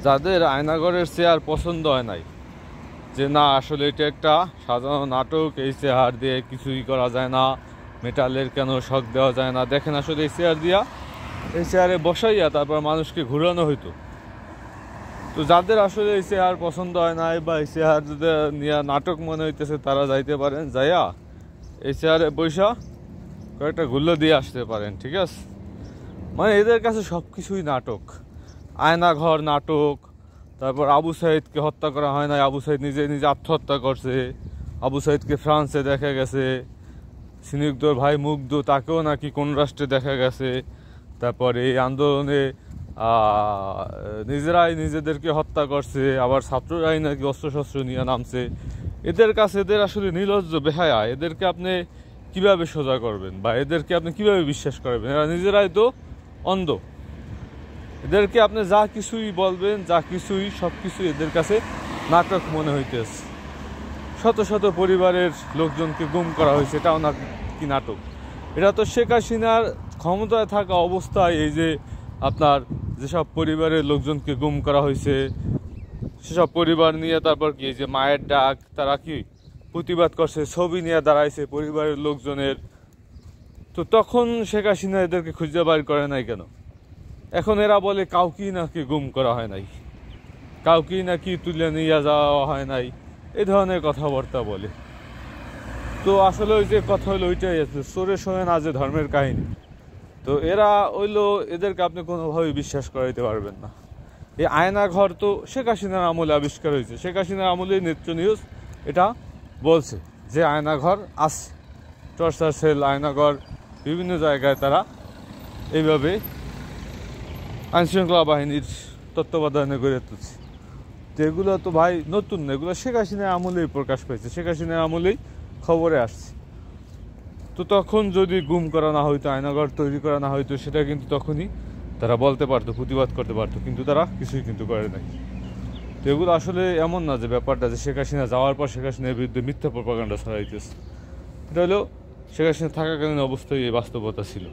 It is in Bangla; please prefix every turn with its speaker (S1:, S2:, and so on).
S1: যাদের আয়নাঘরের চেয়ার পছন্দ হয় নাই, যে না আসলে এটা একটা সাধারণ নাটক, এই চেয়ার দিয়ে কিছুই করা যায় না, মেটালের কেন শক দেওয়া যায় না, দেখেন আসলে এই চেয়ার দিয়া, এই চেয়ারে বসাইয়া তারপর মানুষকে ঘুরানো হইতো। তো যাদের আসলে এই চেয়ার পছন্দ হয় নাই বা এই চেয়ার যদি নিয়ে নাটক মনে হইতেছে, তারা যাইতে পারেন, যাইয়া এই চেয়ারে বৈশা কয়েকটা গুল্লো দিয়ে আসতে পারেন, ঠিক আছে? মানে এদের কাছে সব কিছুই নাটক। আয়নাঘর নাটক, তারপর আবু সাইদকে হত্যা করা হয় না, আবু সাইদ নিজে নিজে আত্মহত্যা করছে, আবু সাইদকে ফ্রান্সে দেখা গেছে, স্নিগ্ধর ভাই মুগ্ধ তাকেও নাকি কোন রাষ্ট্রে দেখা গেছে, তারপরে এই আন্দোলনে নিজেরাই নিজেদেরকে হত্যা করছে, আবার ছাত্ররাই নাকি অস্ত্রশস্ত্র নিয়ে নামছে। এদের কাছে এদের আসলে নির্লজ্জ বেহায়া, এদেরকে আপনি কিভাবে সোজা করবেন বা এদেরকে আপনি কিভাবে বিশ্বাস করবেন? এরা নিজেরাই তো অন্ধ। এদেরকে আপনি যা কিছুই বলবেন, যা কিছুই সব কিছুই এদের কাছে নাটক মনে হইতেছে। শত শত পরিবারের লোকজনকে গুম করা হয়েছে, এটাও কি নাটক? এটা তো শেখ হাসিনার ক্ষমতায় থাকা অবস্থায় এই যে আপনার যেসব পরিবারের লোকজনকে গুম করা হয়েছে, সেসব পরিবার নিয়ে তারপর কি যে মায়ের ডাক, তারা কি প্রতিবাদ করছে, ছবি নিয়ে দাঁড়াইছে পরিবারের লোকজনের। তো তখন শেখ হাসিনা এদেরকে খুঁজে বাইর করে নাই কেন? এখন এরা বলে কাউকেই নাকি গুম করা হয় নাই, কাউকেই নাকি তুলে নিয়ে যাওয়া হয় নাই, এই ধরনের কথাবার্তা বলে। তো আসলে ওই যে কথা হলো ওইটাই আছে, চোরের সঙ্গে না যে ধর্মের কাহিনী। তো এরা হইলো, এদেরকে আপনি কোনোভাবেই বিশ্বাস করাইতে পারবেন না। এই আয়নাঘর তো শেখ হাসিনার আমলে আবিষ্কার হয়েছে, শেখ হাসিনার আমলে নেত্র নিউজ এটা বলছে যে আয়নাঘর আছে, টর্চার সেল, আয়নাঘর বিভিন্ন জায়গায় তারা এইভাবে আইনশৃঙ্খলা বাহিনীর তত্ত্বাবধানে গড়ে তুলছে। তো এগুলো তো ভাই নতুন না, এগুলো শেখ হাসিনার আমলেই প্রকাশ পেয়েছে, শেখ হাসিনার আমলেই খবরে আসছে। তো তখন যদি গুম করা না হইতো, আয়নাঘর তৈরি করা না হইতো, সেটা কিন্তু তখনই তারা বলতে পারতো, প্রতিবাদ করতে পারতো, কিন্তু তারা কিছুই কিন্তু করে নাই। তো এগুলো আসলে এমন না যে ব্যাপারটা যে শেখ হাসিনা যাওয়ার পর শেখ হাসিনার বিরুদ্ধে মিথ্যা প্রপাগান্ডা ছড়াইতেছে। এটা হলো শেখ হাসিনা থাকাকালীন অবস্থায় এই বাস্তবতা ছিল।